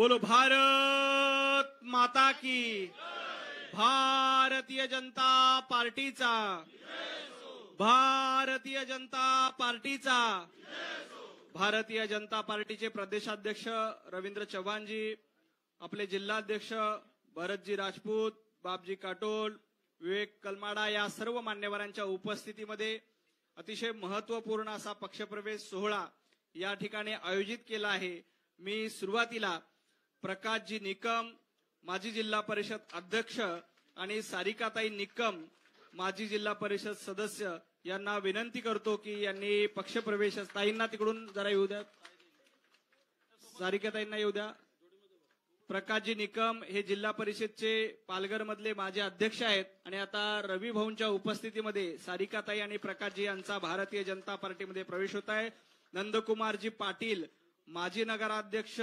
बोलो भारत माता की। भारतीय जनता पार्टीचा, भारतीय जनता पार्टीचा, भारतीय जनता पार्टीचे प्रदेशाध्यक्ष रवींद्र चव्हाणजी, आपले जिल्हाध्यक्ष भरतजी राजपूत, बापजी काटोल, विवेक कलमाडा या सर्व मान्यवरांच्या उपस्थितीमध्ये अतिशय महत्त्वपूर्ण असा पक्षप्रवेश सोहळा या ठिकाणी आयोजित केला आहे। मी सुरुवातीला प्रकाशजी निकम, माजी जिल्हा परिषद अध्यक्ष, आणि सारिकाताई निकम, माजी जिल्हा परिषद सदस्य यांना विनंती करतो की यांनी पक्षप्रवेश, ताईंना तिकडून जरा येऊ द्या, सारिकाताईंना येऊ द्या। प्रकाशजी निकम हे जिल्हा परिषदचे पालघर मधले माजी अध्यक्ष आहेत आणि आता रवी भाऊंच्या उपस्थितीमध्ये सारिकाताई आणि प्रकाशजी यांचा भारतीय जनता पार्टीमध्ये प्रवेश होत आहे। नंदकुमारजी पाटील, माजी नगराध्यक्ष,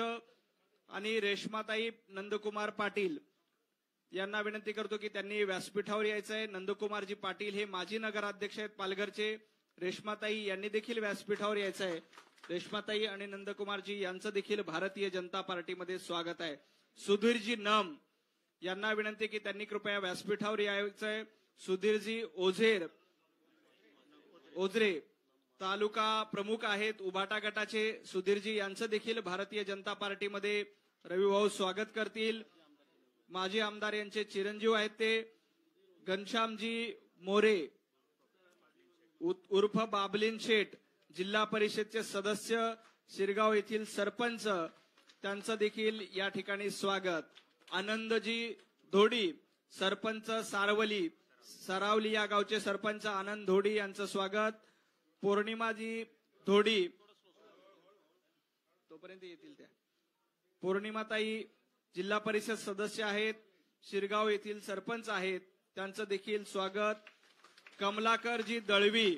आणि रेश्माताई नंदकुमार पाटील यांना विनंती करतो की त्यांनी व्यासपीठावर यायचं आहे। नंदकुमारजी पाटील हे माजी नगराध्यक्ष आहेत पालघरचे। रेश्माताई यांनी देखील व्यासपीठावर यायचं आहे। रेश्माताई आणि नंदकुमारजी यांचं देखील भारतीय जनता पार्टीमध्ये स्वागत आहे। सुधीरजी नम यांना विनंती की त्यांनी कृपया व्यासपीठावर यायचं आहे। सुधीरजी ओझरे तालुका प्रमुख आहेत उभाटा गटाचे सुधीरजी यांचं देखील भारतीय जनता पार्टीमध्ये रविभाऊ स्वागत करतील। माजी आमदार यांचे चिरंजीव आहेत ते घनश्यामजी मोरे उर्फ बाबलीन शेठ, जिल्हा परिषदचे सदस्य, शिरगाव येथील सरपंच, त्यांचं देखील या ठिकाणी स्वागत। आनंदजी धोडी, सरपंच सरावली या गावचे सरपंच आनंद धोडी यांचं स्वागत। पौर्णिमाजी धोडी, तोपर्यंत येतील त्या, पौर्णिमाताई जिल्हा परिषद सदस्य आहेत, शिरगाव येथील सरपंच आहेत, त्यांचं देखील स्वागत। कमलाकरजी दळवी,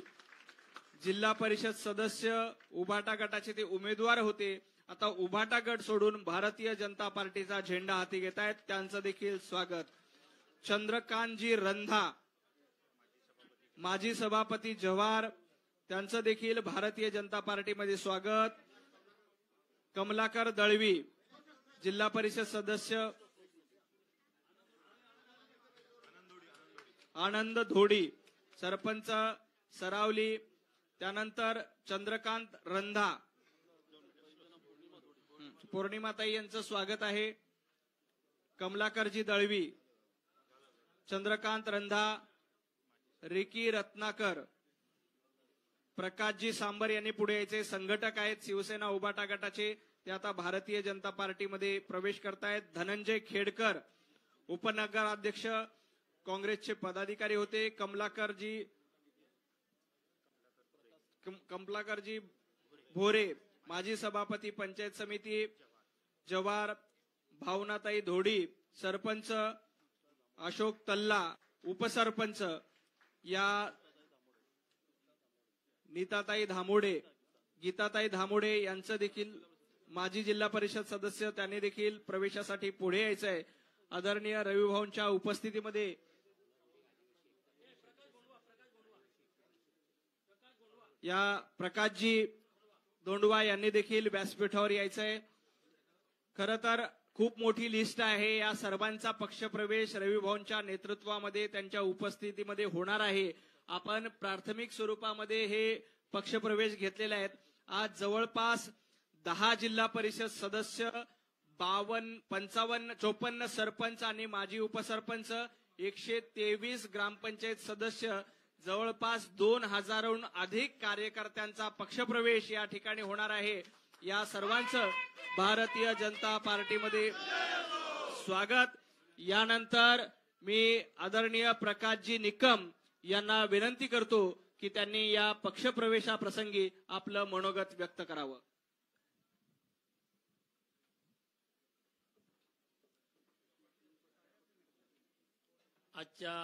जिल्हा परिषद सदस्य, उभाटा गटाचे ते उमेदवार होते, आता उभाटा गट सोडून भारतीय जनता पार्टीचा झेंडा हाती घेत आहेत, त्यांचं देखील स्वागत। चंद्रकांतजी रंधा, माजी सभापती जव्हार, त्यांचं देखील भारतीय जनता पार्टीमध्ये स्वागत। कमलाकर दळवी, जिल्हा परिषद सदस्य, आनंद धोडी सरपंच सरावली, त्यानंतर चंद्रकांत रंधा, पौर्णिमाताई यांचं स्वागत आहे। कमलाकरजी दळवी, चंद्रकांत रंधा, रिकी रत्नाकर, प्रकाशजी सांबर यांनी पुढे यायचे, संघटक आहेत शिवसेना उभाटा गटाचे, ते आता भारतीय जनता पार्टीमध्ये प्रवेश करतायत। धनंजय खेडकर, उपनगराध्यक्ष, काँग्रेसचे पदाधिकारी होते। कमलाकरजी भोरे, माजी सभापती पंचायत समिती जव्हार। भावनाताई धोडी, सरपंच, अशोक तल्ला उपसरपंच, या नीताताई धामोडे, गीताताई धामोडे यांचं देखील माजी जिल्हा परिषद सदस्य, त्यांनी देखील प्रवेशासाठी पुढे यायचं आहे। आदरणीय रविभाऊंच्या उपस्थितीमध्ये या प्रकाशजी दोंडवा यांनी देखील व्यासपीठावर यायचं आहे। खरं तर खूप मोठी लिस्ट आहे, या सर्वांचा पक्षप्रवेश रविभाऊंच्या नेतृत्वामध्ये त्यांच्या उपस्थितीमध्ये होणार आहे। आपण प्राथमिक स्वरूपामध्ये हे पक्षप्रवेश घेतलेले आहेत। आज जवळपास 10 जिल्हा परिषद सदस्य, 54 सरपंच आणि माजी उपसरपंच, 123 ग्रामपंचायत सदस्य, जवळपास 2000हून अधिक कार्यकर्त्यांचा पक्षप्रवेश या ठिकाणी होणार आहे। या सर्वांचं भारतीय जनता पार्टीमध्ये स्वागत। यानंतर मी आदरणीय प्रकाशजी निकम यांना विनंती करतो की त्यांनी या पक्षप्रवेशाप्रसंगी आपलं मनोगत व्यक्त करावं। आजच्या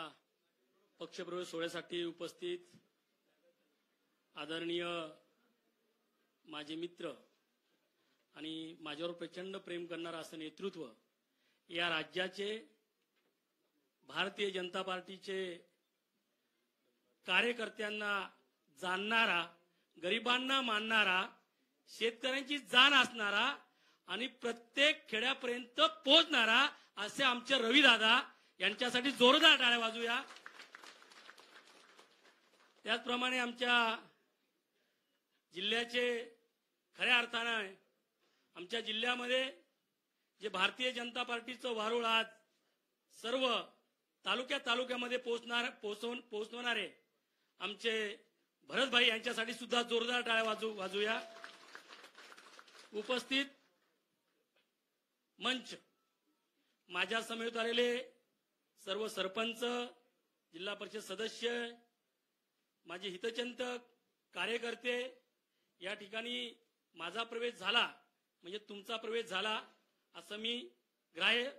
पक्षप्रवेश सोहळ्यासाठी उपस्थित आदरणीय माझे मित्र आणि माझ्यावर प्रचंड प्रेम करणारं असं नेतृत्व, या राज्याचे भारतीय जनता पार्टीचे कार्यकर्त्यांना जाणणारा, गरिबांना मानणारा, शेतकऱ्यांची जाण असणारा आणि प्रत्येक खेड्यापर्यंत पोहोचणारा असे आमचे रविदादा यांच्यासाठी जोरदार टाळ्या वाजूया. त्याचप्रमाणे आमच्या जिल्ह्याचे खऱ्या अर्थानं आमच्या जिल्ह्यामध्ये जे भारतीय जनता पार्टीचं वारुळ आज सर्व तालुक्यामध्ये पोहोचवणारे आमचे भरतभाई यांच्यासाठी सुद्धा जोरदार टाळ्या वाजूया. उपस्थित मंच, माझ्या समेत आलेले सर्व सरपंच, जिल्हा परिषद सदस्य, माझे हितचिंतक, कार्यकर्ते, या ठिकाणी माझा प्रवेश झाला म्हणजे तुमचा प्रवेश झाला असं मी ग्राह्य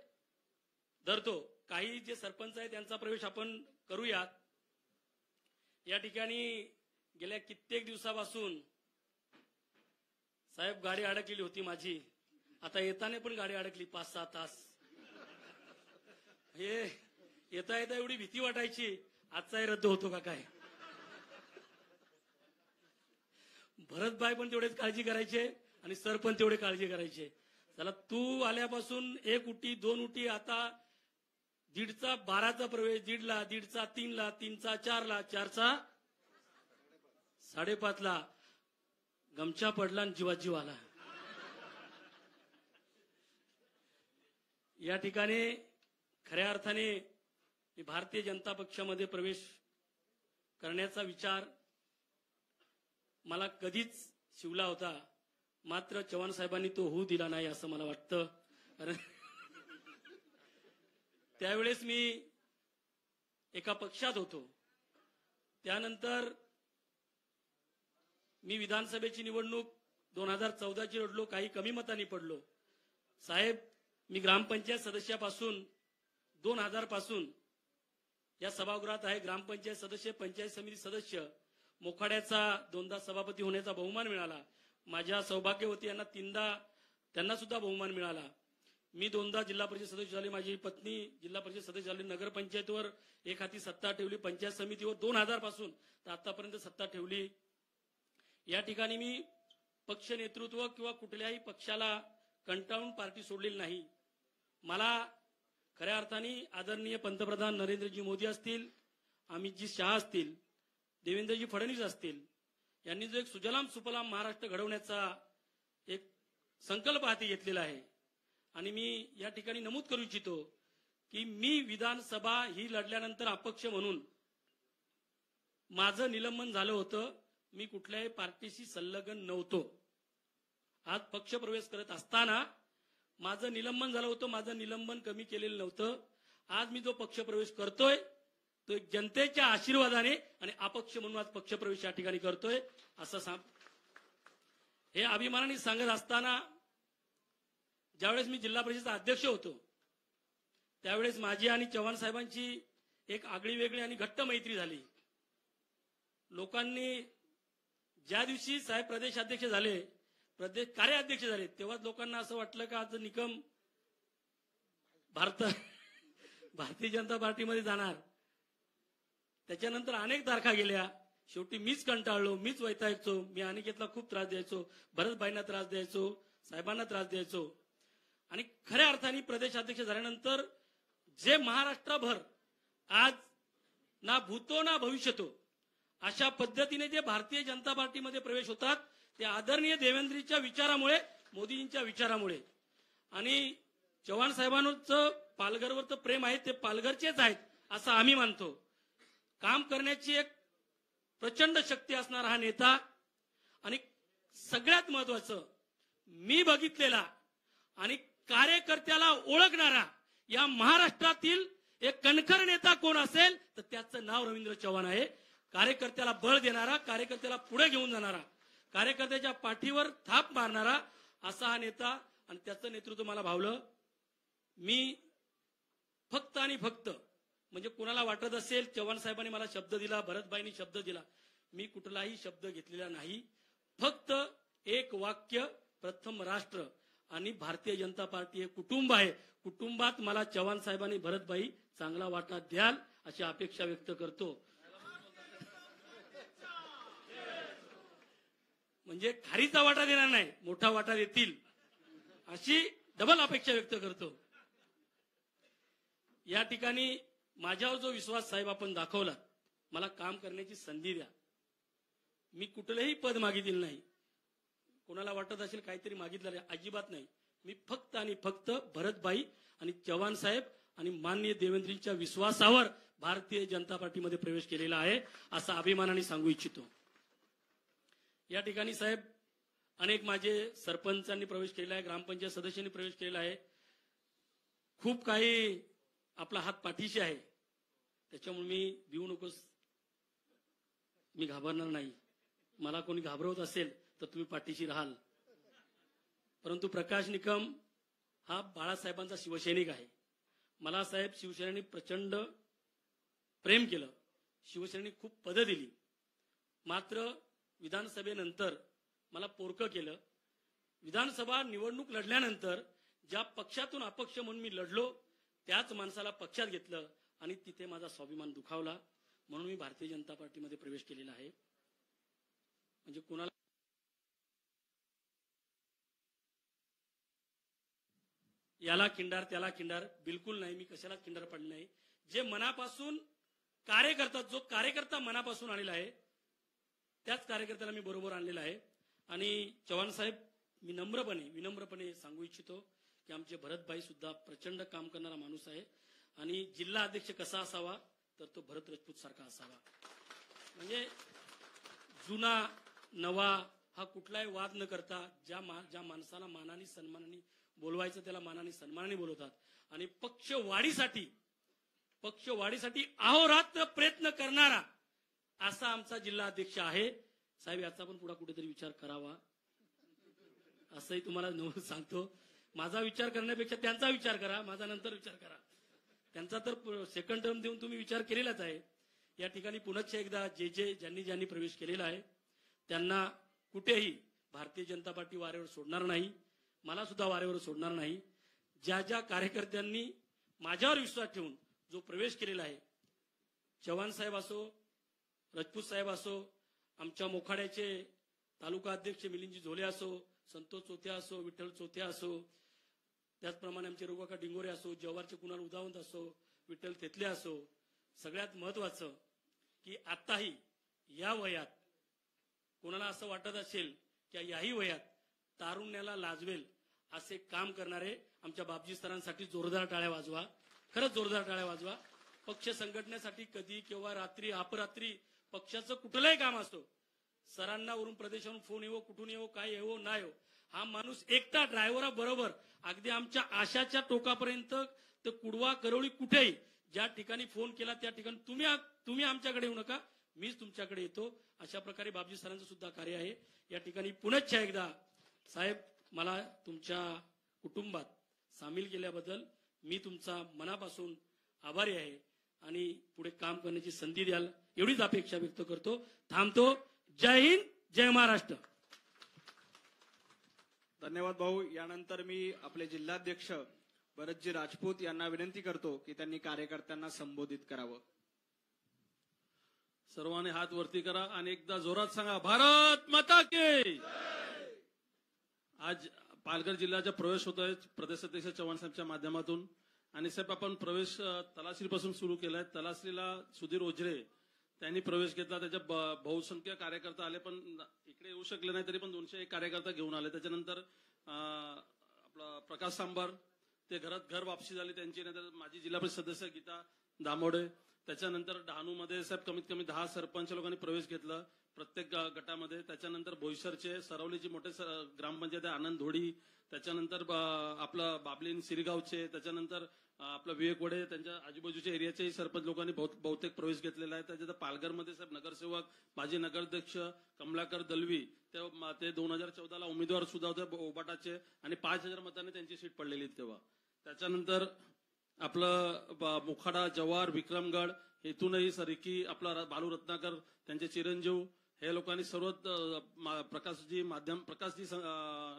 धरतो. काही जे सरपंच आहेत त्यांचा प्रवेश आपण करूयात. या ठिकाणी गेल्या कित्येक दिवसापासून साहेब गाडी अडकलेली होती माझी. आता येताना पण गाडी अडकली 5-6 तास. हे येता येता एवढी भीती वाटायची आजचाही रद्द होतो का काय. भरतभाई पण तेवढेच काळजी करायचे आणि सर पण तेवढे काळजी करायचे. चला तू आल्यापासून 1 उटी 2 उटी, आता 1:30चा 12चा प्रवेश, 1:30ला, 1:30चा 3ला, 3चा 4ला, 4चा 5:30ला गमछा पडला आणि जीवात जीव आला. या ठिकाणी खऱ्या अर्थाने भारतीय जनता पक्षामध्ये प्रवेश करण्याचा विचार मला कधीच शिवला होता. मात्र चव्हाण साहेबांनी तो होऊ दिला नाही असं मला वाटतं. कारण त्यावेळेस मी एका पक्षात होतो. त्यानंतर मी विधानसभेची निवडणूक 2014ची लढलो, काही कमी मतांनी पडलो. साहेब, मी ग्रामपंचायत सदस्यापासून 2000 पासून या सभागृहात आहे. ग्रामपंचायत सदस्य, पंचायत समिती सदस्य, मोखाड्याचा 2दा सभापती होण्याचा बहुमान मिळाला. माझ्या सौभाग्यवती यांना 3दा त्यांना सुद्धा बहुमान मिळाला. मी 2दा जिल्हा परिषद सदस्य झाले. माझी पत्नी जिल्हा परिषद सदस्य झाली. नगरपंचायतीवर एक हाती सत्ता ठेवली. पंचायत समितीवर 2000 पासून तर आतापर्यंत सत्ता ठेवली. या ठिकाणी मी पक्ष नेतृत्व किंवा कुठल्याही पक्षाला कंटाळून पार्टी सोडलेली नाही. मला खऱ्या अर्थाने आदरणीय पंतप्रधान नरेंद्रजी मोदी असतील, अमितजी शहा असतील, देवेंद्रजी फडणवीस असतील, यांनी जो एक सुजलाम सुफलाम महाराष्ट्र घडवण्याचा एक संकल्प हाती घेतलेला आहे. आणि मी या ठिकाणी नमूद करू इच्छितो की मी विधानसभा ही लढल्यानंतर अपक्ष म्हणून माझं निलंबन झालं होतं. मी कुठल्याही पार्टीशी संलग्न नव्हतो. आज पक्ष प्रवेश करत असताना माझं निलंबन झालं होतं. माझं निलंबन कमी केलेलं नव्हतं. आज मी जो पक्ष प्रवेश करतोय तो एक जनतेच्या आशीर्वादाने आणि अपक्ष म्हणून आज पक्ष प्रवेश या ठिकाणी करतोय असं हे अभिमानाने सांगत असताना, ज्यावेळेस मी जिल्हा परिषदेचा अध्यक्ष होतो त्यावेळेस माझी आणि चव्हाण साहेबांची एक आगळी वेगळी आणि घट्ट मैत्री झाली. लोकांनी ज्या दिवशी साहेब प्रदेशाध्यक्ष झाले, प्रदेश कार्याध्यक्ष झाले, तेव्हा लोकांना असं वाटलं का आज निकम भारतीय जनता पार्टीमध्ये जाणार. त्याच्यानंतर अनेक तारखा गेल्या. शेवटी मीच कंटाळलो, मीच वैतागायचो. मी अनिकेतला खूप त्रास द्यायचो, भरतभाईंना त्रास द्यायचो, साहेबांना त्रास द्यायचो. आणि खऱ्या अर्थाने प्रदेशाध्यक्ष झाल्यानंतर जे महाराष्ट्रभर आज ना भूतो ना भविष्यतो अशा पद्धतीने जे भारतीय जनता पार्टीमध्ये प्रवेश होतात ते आदरणीय देवेंद्रजींच्या विचारामुळे, मोदीजींच्या विचारामुळे. आणि चव्हाण साहेबांचं पालघरवर तर प्रेम आहे, ते पालघरचेच आहेत असं आम्ही मानतो. काम करण्याची एक प्रचंड शक्ती असणारा हा नेता आणि सगळ्यात महत्वाचं मी बघितलेला आणि कार्यकर्त्याला ओळखणारा या महाराष्ट्रातील एक कणखर नेता कोण असेल तर त्याचं नाव रवींद्र चव्हाण आहे. कार्यकर्त्याला बळ देणारा, कार्यकर्त्याला पुढे घेऊन जाणारा, कार्यकर्त्याच्या पाठीवर थाप मारणारा असा हा नेता आणि त्याचं नेतृत्व मला भावलं. मी फक्त आणि फक्त म्हणजे कुणाला वाटत असेल चव्हाण साहेबांनी मला शब्द दिला, भरतभाईंनी शब्द दिला, मी कुठलाही शब्द घेतलेला नाही. फक्त एक वाक्य, प्रथम राष्ट्र आणि भारतीय जनता पार्टी हे कुटुंब आहे. कुटुंबात मला चव्हाण साहेबांनी भरतभाई चांगला वाटा द्याल अशी अपेक्षा व्यक्त करतो. म्हणजे खारीचा वाटा देणार नाही, मोठा वाटा देतील अशी डबल अपेक्षा व्यक्त करतो. या ठिकाणी माझ्यावर जो विश्वास साहेब आपण दाखवला, मला काम करण्याची संधी द्या. मी कुठलंही पद मागितलं नाही. कोणाला वाटत असेल काहीतरी मागितलं, अजिबात नाही. मी फक्त आणि फक्त भरतभाई आणि चव्हाण साहेब आणि माननीय देवेंद्रजींच्या विश्वासावर भारतीय जनता पार्टीमध्ये प्रवेश केलेला आहे, असा अभिमानाने सांगू इच्छितो. या ठिकाणी साहेब अनेक माझे सरपंचांनी प्रवेश केलेला आहे, ग्रामपंचायत सदस्यांनी प्रवेश केलेला आहे. खूप काही आपला हात पाठीशी आहे, त्याच्यामुळे मी भिवू नकोस, मी घाबरणार नाही. मला कोणी घाबरवत असेल तर तुम्ही पाठीशी राहाल. परंतु प्रकाश निकम हा बाळासाहेबांचा शिवसैनिक आहे. मला साहेब शिवसेनेने प्रचंड प्रेम केलं, शिवसेनेने खूप पदं दिली. मात्र विधानसभेनंतर मला पोरकं केलं. विधानसभा निवडणूक लढल्यानंतर ज्या पक्षातून अपक्ष म्हणून मी लढलो, त्याच माणसाला पक्षात घेतलं आणि तिथे माझा स्वाभिमान दुखावला. म्हणून मी भारतीय जनता पार्टीमध्ये प्रवेश केलेला आहे. म्हणजे कोणाला याला खिंडार त्याला खिंडार बिलकुल नाही. मी कशालाच खिंडार पडले नाही. जे मनापासून कार्य करतात, जो कार्यकर्ता मनापासून आलेला आहे, त्याच कार्यकर्त्याला मी बरोबर आणलेला आहे. आणि चव्हाण साहेब, मी विनम्रपणे सांगू इच्छितो की आमचे भरतभाई सुद्धा प्रचंड काम करणारा माणूस आहे. आणि जिल्हा अध्यक्ष कसा असावा तर तो भरत राजपूत सारखा असावा. म्हणजे जुना नवा हा कुठलाही वाद न करता ज्या माणसाला मानाने सन्मानाने बोलवायचं त्याला मानाने सन्मानाने बोलवतात. आणि पक्षवाढीसाठी अहोरात्र प्रयत्न करणारा असा आमचा जिल्हा अध्यक्ष आहे. साहेब याचा पण पुढे कुठेतरी विचार करावा असंही तुम्हाला सांगतो. माझा विचार करण्यापेक्षा त्यांचा विचार करा, माझा नंतर विचार करा. त्यांचा तर सेकंड टर्म देऊन तुम्ही विचार केलेलाच आहे. या ठिकाणी पुनश्च एकदा ज्यांनी प्रवेश केलेला आहे त्यांना कुठेही भारतीय जनता पार्टी वारेवर सोडणार नाही, मला सुद्धा वारेवर सोडणार नाही. ज्या कार्यकर्त्यांनी माझ्यावर विश्वास ठेवून जो प्रवेश केलेला आहे, चव्हाण साहेब असो, राजपूत साहेब असो, आमच्या मोखाड्याचे तालुका अध्यक्ष मिलिंदजी झोले असो, संतोष चोथ्या असो, विठ्ठल चोथ्या असो, त्याचप्रमाणे आमचे रोगाका डिंगोरे असो, जव्हारचे कुणाल उदावंत असो, विठ्ठल तेथले असो, सगळ्यात महत्वाचं की आताही या वयात कोणाला असं वाटत असेल की याही वयात तारुण्याला लाजवेल असे काम करणारे आमच्या बापजी सरांसाठी जोरदार टाळ्या वाजवा. खरंच जोरदार टाळ्या वाजवा. पक्ष संघटनेसाठी कधी किंवा रात्री अपरात्री पक्षाचं कुठलंही काम असतो, सरांना वरून प्रदेशावरून फोन येवो, कुठून येवो, काय येवो ना येवो, हा माणूस एकटा ड्रायव्हरा बरोबर अगदी आमच्या आशाच्या टोकापर्यंत तर कुडवा करवळी कुठेही ज्या ठिकाणी फोन केला त्या ठिकाणी तुम्ही आमच्याकडे येऊ नका, मीच तुमच्याकडे येतो. अशा प्रकारे बापजी सरांचं सुद्धा कार्य आहे. या ठिकाणी पुनश्च एकदा साहेब मला तुमच्या कुटुंबात सामील केल्याबद्दल मी तुमचा मनापासून आभारी आहे आणि पुढे काम करण्याची संधी द्याल एवढीच अपेक्षा व्यक्त करतो. थांबतो. जय हिंद, जय महाराष्ट्र. धन्यवाद भाऊ. यानंतर मी आपले जिल्हाध्यक्ष भरतजी राजपूत यांना विनंती करतो की त्यांनी कार्यकर्त्यांना संबोधित करावं. सर्वांनी हात वरती करा आणि एकदा जोरात सांगा, भारत माता की. आज पालघर जिल्ह्याचा प्रवेश होत आहे प्रदेश अध्यक्ष चव्हाण साहेबच्या माध्यमातून. आणि साहेब आपण प्रवेश तलासरीपासून सुरू केलाय. तलासरीला सुधीर ओझरे त्यांनी प्रवेश घेतला. त्याच्या बहुसंख्य कार्यकर्ता आले, पण इकडे येऊ शकले नाही, तरी पण 201 कार्यकर्ता घेऊन आले. त्याच्यानंतर आपला प्रकाश सांबार ते घर वापसी झाली त्यांची. नंतर माजी जिल्हा परिषद सदस्य गीता दामोडे. त्याच्यानंतर डहाणूमध्ये साहेब कमीत कमी 10 सरपंच लोकांनी प्रवेश घेतला प्रत्येक गटामध्ये. त्याच्यानंतर बोईसरचे सरवलीची मोठे ग्रामपंचायत आहे आनंद धोडी. त्याच्यानंतर आपलं बाबलीन सिरगावचे. त्याच्यानंतर आपलं विवेकवडे त्यांच्या आजूबाजूच्या एरियाच्याही सरपंच लोकांनी बहुतेक प्रवेश घेतलेला आहे. त्याच्यात पालघरमध्ये साहेब नगरसेवक माजी नगराध्यक्ष कमलाकर दलवी ते 2014ला उमेदवार सुद्धा होते ओबाटाचे आणि 5000 मतांनी त्यांची सीट पडलेली तेव्हा. त्याच्यानंतर आपलं मोखाडा, जव्हार, विक्रमगड इथूनही सरिकी आपला बालू रत्नाकर त्यांचे चिरंजीव हे लोकांनी सर्व प्रकाशजी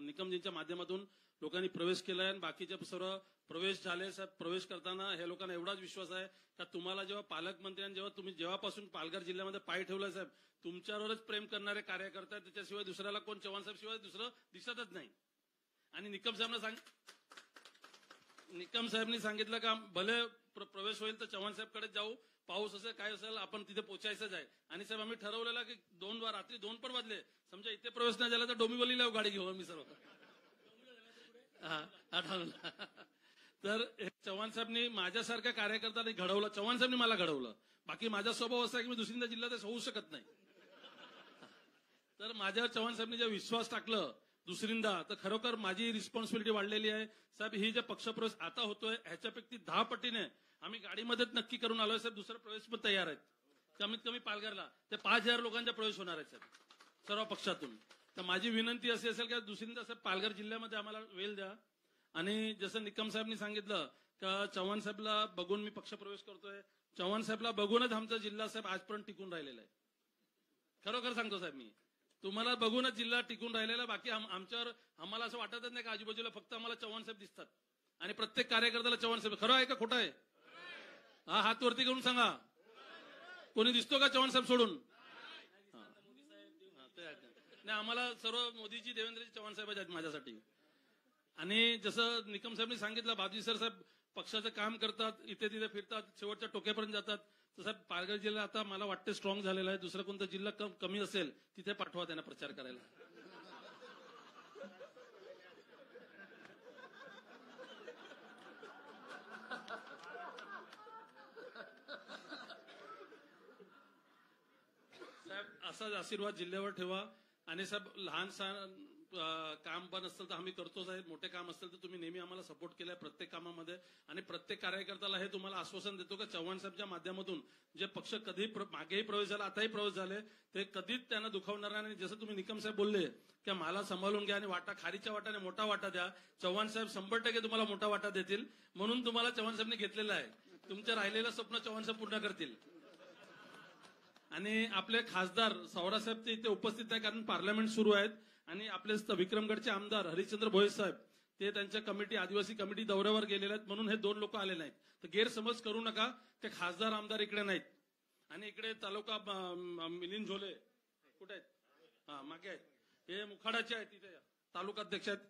निकमजींच्या माध्यमातून लोकांनी प्रवेश केलाय. आणि बाकीचे सर्व प्रवेश झाले. साहेब प्रवेश करताना हे लोकांना एवढाच विश्वास आहे का तुम्हाला जेव्हा पालकमंत्र्यांनी जेव्हापासून पालघर जिल्ह्यामध्ये पाय ठेवलाय साहेब, तुमच्यावरच प्रेम करणारे कार्यकर्ते त्याच्याशिवाय दुसऱ्याला कोण चव्हाण साहेब शिवाय दुसरं दिसतच नाही. आणि निकम साहेबांनी सांगितलं का भले प्रवेश होईल तर चव्हाण साहेबकडे जाऊ, पाऊस असेल काय असेल आपण तिथे पोचायचंच आहे. आणि साहेब आम्ही ठरवलेलं की रात्री 2 पण वाजले, समजा इथे प्रवेश नाही झाला तर डोंबिवलीला गाडी घेऊ आम्ही सर्व. आठवलं. तर चव्हाण साहेबनी माझ्यासारख्या कार्यकर्त्यांनी घडवलं, चव्हाण साहेबनी मला घडवलं. बाकी माझा स्वभाव असा आहे की मी दुसऱ्यांदा जिल्ह्यात होऊ शकत नाही. तर माझ्यावर चव्हाण साहेबनी जे विश्वास टाकलं दुसरींदा, तर खरोखर माझी रिस्पॉन्सिबिलिटी वाढलेली आहे. साहेब ही जे पक्षप्रवेश आता होतोय ह्याच्यापैकी 10 पटीने आम्ही गाडीमध्येच नक्की करून आलोय साहेब. दुसरा प्रवेश पण तयार आहेत, कमीत कमी पालघरला ते 5,000 लोकांचा प्रवेश होणार आहे साहेब सर्व पक्षातून. तर माझी विनंती अशी असेल की दुसरींदा साहेब पालघर जिल्ह्यामध्ये आम्हाला वेळ द्या. आणि जसं निकम साहेबनी सांगितलं का चव्हाण साहेबला बघून मी पक्षप्रवेश करतोय, चव्हाण साहेबला बघूनच आमचा जिल्हा साहेब आजपर्यंत टिकून राहिलेला आहे. खरोखर सांगतो साहेब, मी तुम्हाला बघूनच जिल्हा टिकून राहिलेला. बाकी आमच्यावर आम्हाला असं वाटतच नाही का आजूबाजूला फक्त आम्हाला चव्हाण साहेब दिसतात आणि प्रत्येक कार्यकर्त्याला चव्हाण साहेब. खरं आहे का खोटं आहे? हा, हात वरती करून सांगा. कोणी दिसतो का चव्हाण साहेब सोडून? नाही, आम्हाला सर्व मोदीजी, देवेंद्रजी, चव्हाण साहेब आहेत माझ्यासाठी. आणि जसं निकम साहेबनी सांगितलं, बाबजी साहेब पक्षाचं काम करतात, इथे तिथे फिरतात, शेवटच्या टोक्यापर्यंत जातात. तसं पालघर जिल्हा आता मला वाटते स्ट्रॉंग झालेला आहे. दुसरा कोणता जिल्हा कमी असेल तिथे पाठवा त्यांना प्रचार करायला. साहेब असाच आशीर्वाद जिल्ह्यावर ठेवा. आणि साहेब लहान काम पण असतं तर आम्ही करतोच आहे, मोठे काम असेल तर तुम्ही नेहमी आम्हाला सपोर्ट केलाय प्रत्येक कामामध्ये. आणि प्रत्येक कार्यकर्त्याला हे तुम्हाला आश्वासन देतो का चव्हाण साहेबच्या माध्यमातून जे पक्ष कधी मागेही प्रवेश झाला, आताही प्रवेश झाले, ते कधीच त्यांना दुखावणार नाही. आणि जसं तुम्ही निकम साहेब बोलले की मला सांभाळून घ्या आणि वाटा खारीच्या वाटाने मोठा वाटा द्या, चव्हाण साहेब 100% तुम्हाला मोठा वाटा देतील. म्हणून तुम्हाला चव्हाण साहेबने घेतलेला आहे. तुमच्या राहिलेलं स्वप्न चव्हाण साहेब पूर्ण करतील. आणि आपले खासदार सावरासाहेब ते इथे उपस्थित आहे कारण पार्लमेंट सुरू आहेत. आणि आपले विक्रमगडचे आमदार हरिश्चंद्र भोये साहेब ते त्यांच्या कमिटी, आदिवासी कमिटी दौऱ्यावर गेलेले आहेत, म्हणून हे 2 लोक आले नाहीत. तर गैरसमज करू नका, ते खासदार आमदार इकडे नाहीत. आणि इकडे तालुका मिलिंद झोले कुठे आहेत? हा, मागे आहेत. हे मुखाडाचे आहेत, तिथे तालुकाध्यक्ष आहेत,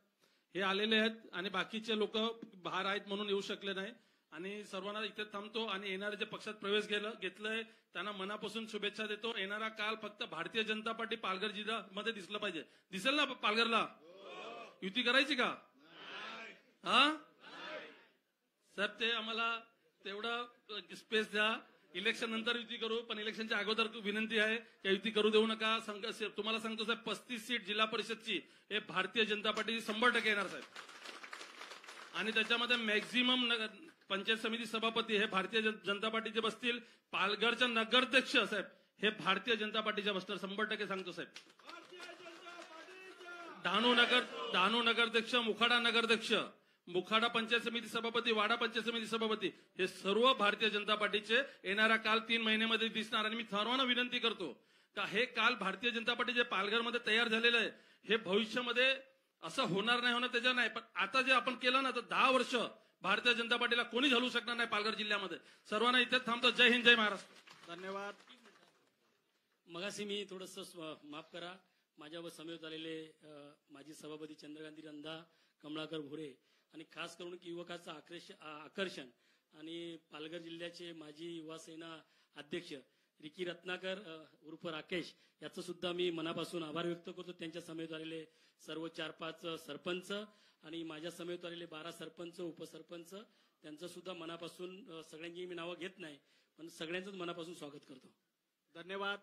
हे आलेले आहेत. आणि बाकीचे लोक बाहेर आहेत म्हणून येऊ शकले नाही. आणि सर्वांना इथे थांबतो. आणि येणारे जे पक्षात प्रवेश घेतलंय त्यांना मनापासून शुभेच्छा देतो. येणारा काल फक्त भारतीय जनता पार्टी पालघर जिल्ह्यामध्ये दिसलं पाहिजे. दिसेल ना पालघरला? युती करायची का? हा साहेब, ते आम्हाला तेवढा स्पेस द्या. इलेक्शन नंतर युती करू, पण इलेक्शनच्या अगोदर विनंती आहे की युती करू देऊ नका. तुम्हाला सांगतो साहेब, 35 सीट जिल्हा परिषदची हे भारतीय जनता पार्टी 100% येणार साहेब. आणि त्याच्यामध्ये मॅक्झिमम पंचायत समिती सभापती हे भारतीय जनता पार्टीचे बसतील. पालघरच्या नगराध्यक्ष साहेब हे भारतीय जनता पार्टीच्या बसणार 100% सांगतो साहेब. डहाणू नगराध्यक्ष, मुखाडा नगराध्यक्ष, मुखाडा पंचायत समिती सभापती, वाडा पंचायत समिती सभापती हे सर्व भारतीय जनता पार्टीचे येणारा काल 3 महिन्यामध्ये दिसणार. आणि मी सर्वांना विनंती करतो का हे काल भारतीय जनता पार्टी जे पालघरमध्ये तयार झालेलं आहे हे भविष्यामध्ये असं होणार नाही त्याच्या नाही. पण आता जे आपण केलं ना, तर 10 वर्ष भारतीय जनता पार्टीला कोणी घालू शकणार नाही पालघर जिल्ह्यामध्ये. सर्वांना इथेच थांबतो. जय हिंद, जय महाराष्ट्र. धन्यवाद. मगाशी मी थोडंसं माफ करा, माझ्यावर समेत आलेले माजी सभापती चंद्रकांती रंधा, कमळाकर भोरे आणि खास करून युवकाचं आकर्षण आणि पालघर जिल्ह्याचे माजी युवा सेना अध्यक्ष रिकी रत्नाकर उर्फ राकेश याचं सुद्धा मी मनापासून आभार व्यक्त करतो. त्यांच्या समेत आलेले सर्व 4-5 सरपंच आणि माझ्या समेत आलेले 12 सरपंच, उपसरपंच त्यांचं सुद्धा मनापासून, सगळ्यांची मी नावं घेत नाही पण सगळ्यांचंच मनापासून स्वागत करतो. धन्यवाद.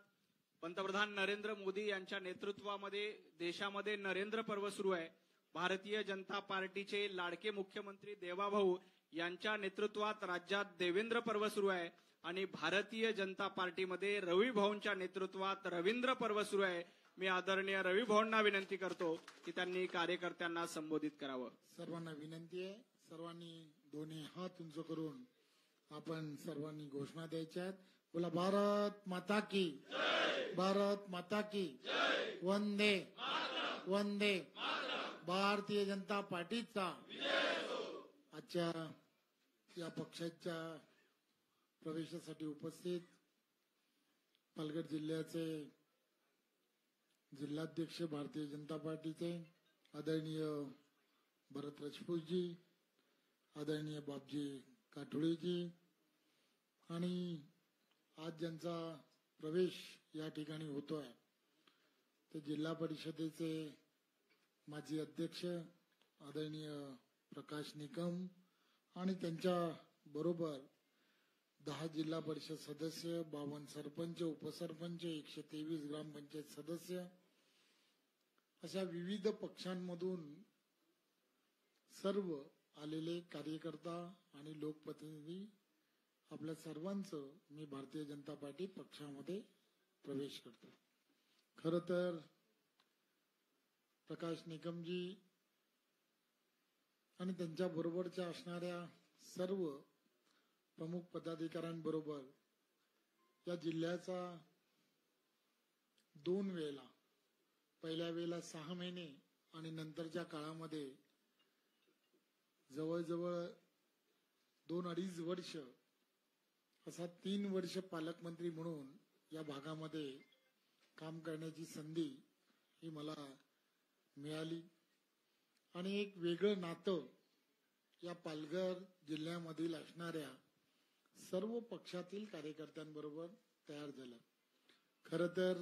पंतप्रधान नरेंद्र मोदी यांच्या नेतृत्वामध्ये देशामध्ये नरेंद्र पर्व सुरू आहे. भारतीय जनता पार्टीचे लाडके मुख्यमंत्री देवाभाऊ यांच्या नेतृत्वात राज्यात देवेंद्र पर्व सुरू आहे. आणि भारतीय जनता पार्टीमध्ये रवी भाऊंच्या नेतृत्वात रवींद्र पर्व सुरू आहे. मी आदरणीय रवी भाऊंना विनंती करतो की त्यांनी कार्यकर्त्यांना संबोधित करावं. सर्वांना विनंती आहे, सर्वांनी दोन्ही हात उंच करून आपण सर्वांनी घोषणा द्यायच्या आहेत. बोला भारत माता की, भारत माता की, वंदे वंदे. भारतीय जनता पार्टीचा आजच्या या पक्षाच्या प्रवेशासाठी उपस्थित पालघर जिल्ह्याचे जिल्हाध्यक्ष भारतीय जनता पार्टीचे आदरणीय भरत राजपूतजी, आदरणीय बापजी काठोळेजी आणि आज ज्यांचा प्रवेश या ठिकाणी होतोय ते जिल्हा परिषदेचे माजी अध्यक्ष आदरणीय प्रकाश निकम आणि त्यांच्या बरोबर 10 जिल्हा परिषद सदस्य, 52 सरपंच, उपसरपंच, 123 ग्रामपंचायत सदस्य अशा विविध पक्षांमधून सर्व आलेले कार्यकर्ता आणि लोकप्रतिनिधी आपल्या सर्वांचं मी भारतीय जनता पार्टी पक्षामध्ये प्रवेश करतो. खरं तर प्रकाश निकमजी आणि त्यांच्या बरोबरच्या असणाऱ्या सर्व प्रमुख पदाधिकाऱ्यांबरोबर या जिल्ह्याचा 2 वेळेला, पहिल्या वेळेला 6 महिने आणि नंतरच्या काळामध्ये जवळजवळ 2-2.5 वर्ष असा 3 वर्ष पालकमंत्री म्हणून या भागामध्ये काम करण्याची संधी ही मला मिळाली आणि एक वेगळं नातं या पालघर जिल्ह्यामधील असणाऱ्या सर्व पक्षातील कार्यकर्त्यांबरोबर तयार झालं. खरं तर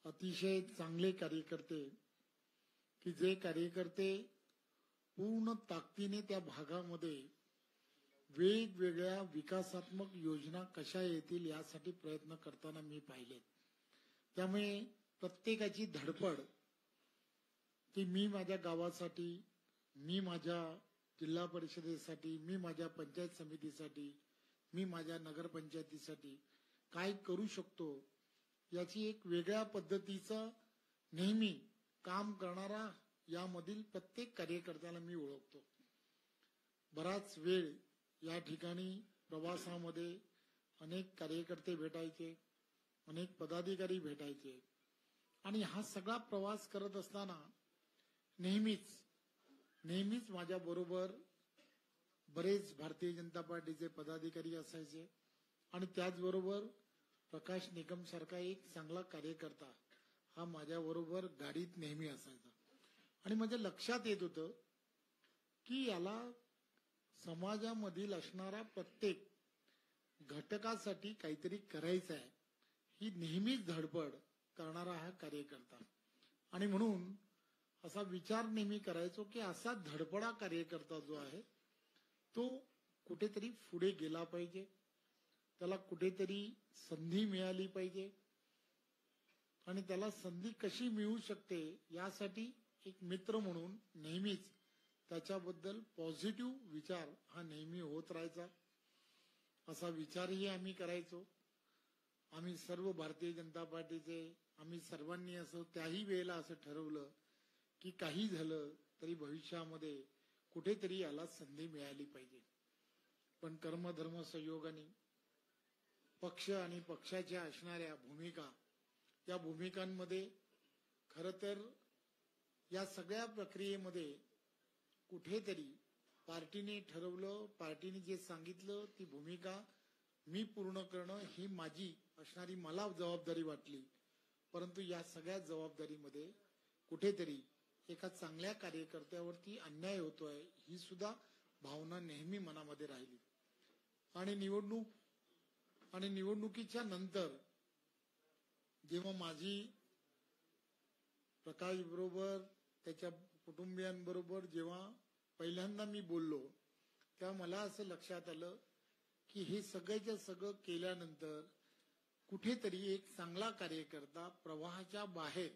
अतिशय चांगले कार्यकर्ते की जे कार्यकर्ते पूर्ण ताकदीने त्या भागामध्ये वेगवेगळ्या विकासात्मक योजना कशा येतील यासाठी प्रयत्न करताना मी पाहिले. त्यामुळे प्रत्येकाची धडपड की मी माझ्या गावासाठी, मी माझ्या जिल्हा परिषदेसाठी, मी माझ्या पंचायत समितीसाठी, मी माझ्या नगरपंचायतीसाठी काय करू शकतो याची एक वेगळ्या पद्धतीचं नेहमी काम करणारा यामधील प्रत्येक कार्यकर्त्याला मी ओळखतो. बराच वेळ या ठिकाणी प्रवासामध्ये अनेक कार्यकर्ते भेटायचे, अनेक पदाधिकारी भेटायचे आणि हा सगळा प्रवास करत असताना नेहमीच माझ्या बरोबर बरेच भारतीय जनता पार्टीचे पदाधिकारी असायचे आणि त्याचबरोबर प्रकाश निकम सारखा एक चांगला कार्यकर्ता हा माझ्या बरोबर गाडीत नेहमी असायचा आणि माझ्या लक्षात येत होतं की याला समाजामधील असणारा प्रत्येक घटकासाठी काहीतरी करायचं आहे ही नेहमीच धडपड करणारा हा कार्यकर्ता आणि म्हणून असा विचार नेहमी करायचो की असा धडपडा कार्यकर्ता जो आहे तो कुठेतरी पुढे गेला पाहिजे, त्याला कुठेतरी संधी मिळाली पाहिजे आणि त्याला संधी कशी मिळू शकते यासाठी एक मित्र म्हणून नेहमीच त्याच्याबद्दल पॉझिटिव्ह विचार हा नेहमी होत राहायचा. असा विचारही आम्ही करायचो. आम्ही सर्व भारतीय जनता पार्टीचे आम्ही सर्वांनी असं त्याही वेळेला असं ठरवलं की काही झालं तरी भविष्यामध्ये कुठेतरी याला संधी मिळाली पाहिजे. पण कर्मधर्म संयोगाने पक्ष आणि पक्षाच्या असणाऱ्या भूमिका या भूमिकांमध्ये खरं तर या सगळ्या प्रक्रियेमध्ये कुठेतरी पार्टीने ठरवलं, पार्टीने जे सांगितलं ती भूमिका मी पूर्ण करणं ही माझी असणारी मला जबाबदारी वाटली. परंतु या सगळ्या जबाबदारीमध्ये कुठेतरी एका चांगल्या कार्यकर्त्यावरती अन्याय होतोय ही सुद्धा भावना नेहमी मनामध्ये राहिली. आणि निवडणुकीच्या नंतर जेव्हा माझी प्रकाश बरोबर त्याच्या कुटुंबियांबरोबर जेव्हा पहिल्यांदा मी बोललो तेव्हा मला असं लक्षात आलं की हे सगळ्याच्या सगळं केल्यानंतर कुठेतरी एक चांगला कार्यकर्ता प्रवाहाच्या बाहेर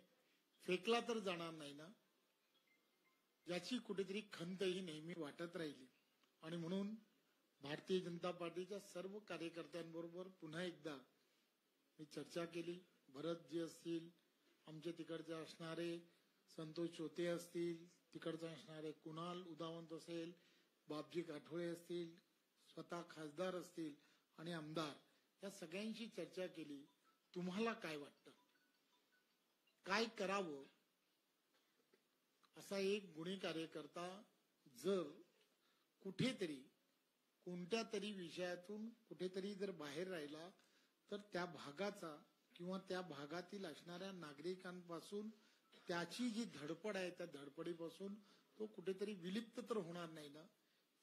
फेकला तर जाणार नाही ना याची कुठेतरी खंत ही नेहमी वाटत राहिली. आणि म्हणून भारतीय जनता पार्टीच्या सर्व कार्यकर्त्यांबरोबर पुन्हा एकदा मी चर्चा केली. भरतजी असतील, आमचे तिकडचे असणारे संतोष चोते असतील, तिकडचे असणारे कुणाल उदावंत असेल, बापजी काठोळे असतील, स्वतः खासदार असतील आणि आमदार या सगळ्यांशी चर्चा केली. तुम्हाला काय वाटतं, काय करावं? असा एक गुणी कार्यकर्ता जर कुठेतरी कोणत्या तरी विषयातून कुठेतरी जर बाहेर राहिला तर त्या भागाचा किंवा त्या भागातील असणाऱ्या नागरिकांपासून त्याची जी धडपड आहे त्या धडपडीपासून तो कुठेतरी विलिप्त तर होणार नाही ना,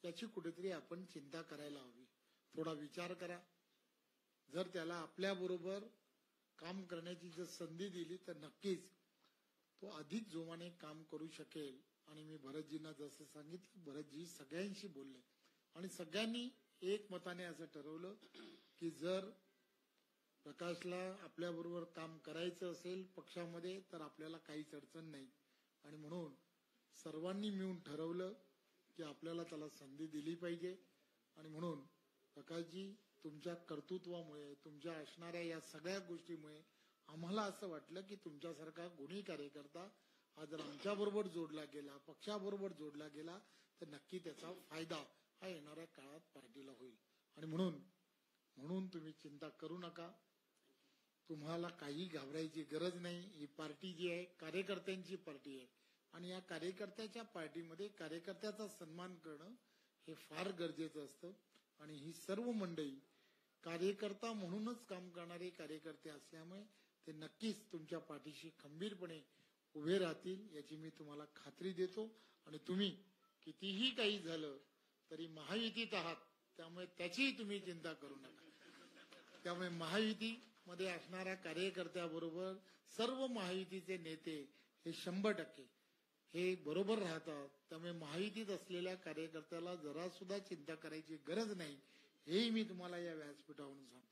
याची कुठेतरी आपण चिंता करायला हवी. थोडा विचार करा. जर त्याला आपल्याबरोबर काम करण्याची जर संधी दिली तर नक्कीच तो अधिक जोमाने काम करू शकेल. आणि मी भरतजींना जसं सांगितलं, भरतजी सगळ्यांशी बोलले आणि सगळ्यांनी एकमताने असं ठरवलं की जर प्रकाशला आपल्याबरोबर काम करायचं असेल पक्षामध्ये तर आपल्याला काहीच अडचण नाही. आणि म्हणून सर्वांनी मिळून ठरवलं की आपल्याला त्याला संधी दिली पाहिजे. आणि म्हणून प्रकाशजी, तुमच्या कर्तृत्वामुळे, तुमच्या असणाऱ्या या सगळ्या गोष्टीमुळे आम्हाला असं वाटलं की तुमच्यासारखा गुणी कार्यकर्ता हा जर आमच्याबरोबर जोडला गेला, पक्षाबरोबर जोडला गेला तर नक्की त्याचा फायदा हा येणाऱ्या काळात पार्टीला होईल. आणि म्हणून तुम्ही चिंता करू नका. तुम्हाला काही घाबरायची गरज नाही. ही पार्टी जी आहे कार्यकर्त्यांची पार्टी आहे आणि या कार्यकर्त्याच्या पार्टीमध्ये कार्यकर्त्याचा सन्मान करणं हे फार गरजेचं असतं. आणि ही सर्व मंडळी कार्यकर्ता म्हणूनच काम करणारे कार्यकर्ते असल्यामुळे ते नक्कीच तुमच्या पाठीशी खंबीरपणे उभे राहतील याची मी तुम्हाला खात्री देतो. आणि तुम्ही कितीही काही झालं तरी महायुतीत आहात, त्यामुळे त्याचीही तुम्ही चिंता करू नका. त्यामुळे महायुतीमध्ये असणाऱ्या कार्यकर्त्याबरोबर सर्व महायुतीचे नेते हे 100% हे बरोबर राहतात. त्यामुळे महायुतीत असलेल्या कार्यकर्त्याला जरा सुद्धा चिंता करायची गरज नाही, हेही मी तुम्हाला या व्यासपीठावरून सांगतो.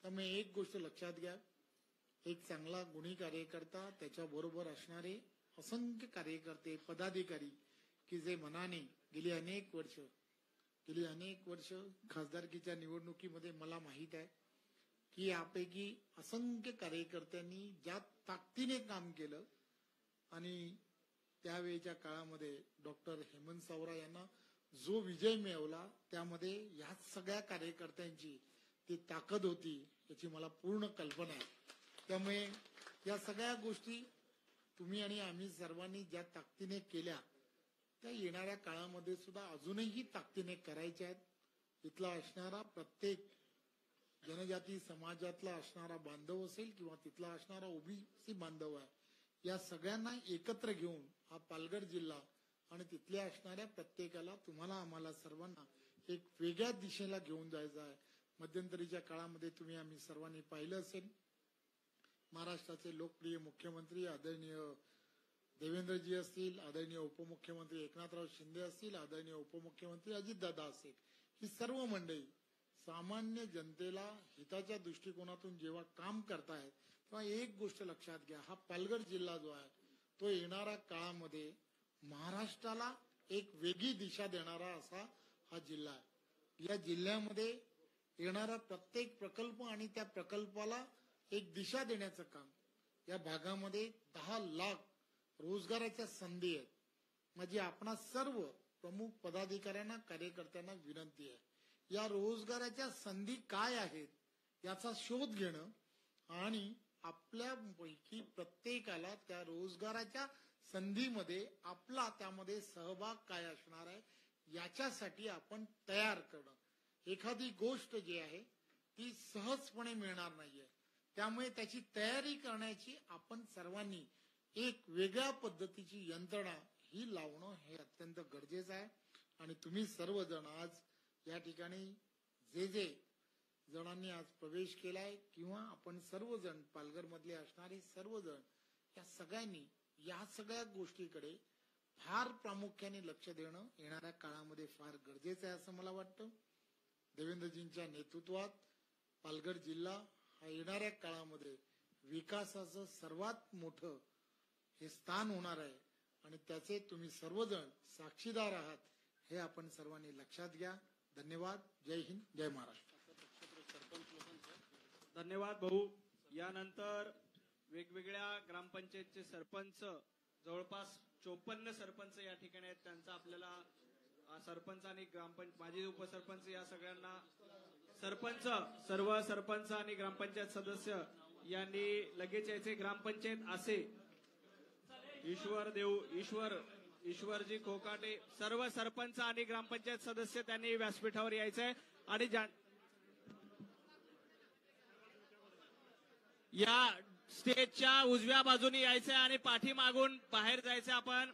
त्यामुळे एक गोष्ट लक्षात घ्या, एक चांगला गुणी कार्यकर्ता, त्याच्याबरोबर असणारे असंख्य कार्यकर्ते, पदाधिकारी की जे मनाने गेली अनेक वर्ष खासदारकीच्या निवडणुकीमध्ये मला माहित आहे की यापैकी असंख्य कार्यकर्त्यांनी ज्या ताकदीने काम केलं आणि त्यावेळेच्या काळामध्ये डॉक्टर हेमंत सावरा यांना जो विजय मिळवला त्यामध्ये या सगळ्या कार्यकर्त्यांची ती ताकद होती याची मला पूर्ण कल्पना आहे. त्यामुळे या सगळ्या गोष्टी तुम्ही आणि आम्ही सर्वांनी ज्या ताकदीने केल्या त्या येणाऱ्या काळामध्ये सुद्धा अजूनही ताकदीने करायच्या आहेत. इथला असणारा प्रत्येक जनजाती समाजातला असणारा बांधव असेल किंवा तिथला असणारा ओबीसी बांधव आहे, या सगळ्यांना एकत्र घेऊन हा पालघर जिल्हा आणि तिथल्या असणाऱ्या प्रत्येकाला, तुम्हाला आम्हाला सर्वांना एक वेगळ्या दिशेला घेऊन जायचं आहे. मध्यंतरीच्या काळामध्ये तुम्ही आम्ही सर्वांनी पाहिलं असेल, महाराष्ट्राचे लोकप्रिय मुख्यमंत्री आदरणीय देवेंद्रजी असतील, आदरणीय उपमुख्यमंत्री एकनाथराव शिंदे असतील, आदरणीय उपमुख्यमंत्री अजितदादा असतील, ही सर्व मंडळी सामान्य जनतेला हिताच्या दृष्टिकोनातून जेव्हा काम करतायत तेव्हा एक गोष्ट लक्षात घ्या, हा पालघर जिल्हा जो आहे तो येणाऱ्या काळामध्ये महाराष्ट्राला एक वेगळी दिशा देणारा असा हा जिल्हा आहे. या जिल्ह्यामध्ये येणारा प्रत्येक प्रकल्प आणि त्या प्रकल्पाला एक दिशा देण्याचं काम, या भागामध्ये 10 लाख रोजगाराच्या संधी आहेत. माझी आपणा सर्व प्रमुख पदाधिकाऱ्यांना, कार्यकर्त्यांना विनंती आहे, या रोजगाराच्या संधी काय आहेत याचा शोध घेणं आणि आपल्यापैकी प्रत्येकाला त्या रोजगाराच्या संधीमध्ये आपला त्यामध्ये सहभाग काय असणार आहे याच्यासाठी आपण तयार करणं. एखादी गोष्ट जी आहे ती सहजपणे मिळणार नाहीये, त्यामुळे त्याची तयारी करण्याची आपण सर्वांनी एक वेगळ्या पद्धतीची यंत्रणा ही लावणं हे अत्यंत गरजेचं आहे. आणि तुम्ही सर्वजण आज या ठिकाणी जे जणांनी आज प्रवेश केलाय किंवा आपण सर्वजण पालघर मधले असणारे सर्वजण या सगळ्यांनी या सगळ्या गोष्टीकडे फार प्रामुख्याने लक्ष देणं येणाऱ्या काळामध्ये फार गरजेचं आहे असं मला वाटतं. देवेंद्रजींच्या नेतृत्वात पालघर जिल्हा हा येणाऱ्या काळामध्ये विकासाचं सर्वात मोठं हे स्थान होणार आहे आणि त्याचे तुम्ही सर्वजण साक्षीदार आहात हे आपण सर्वांनी लक्षात घ्या. धन्यवाद. जय हिंद, जय महाराष्ट्र. धन्यवाद भाऊ. यानंतर वेगवेगळ्या ग्रामपंचायतचे सरपंच, जवळपास 54 सरपंच या ठिकाणी आहेत. त्यांचा आपल्याला सरपंच आणि ग्रामपंचायत माजी उपसरपंच या सगळ्यांना सरपंच, सर्व सरपंच आणि ग्रामपंचायत सदस्य यांनी लगेच यायचे. ग्रामपंचायत असे ईश्वर देव, ईश्वरजी खोकाटे, सर्व सरपंच आणि ग्रामपंचायत सदस्य त्यांनी व्यासपीठावर यायचंय आणि या स्टेजच्या उजव्या बाजूने यायचंय आणि पाठीमागून बाहेर जायचंय. आपण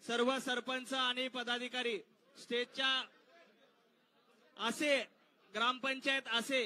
सर्व सरपंच आणि पदाधिकारी स्टेजच्या असे ग्रामपंचायत असे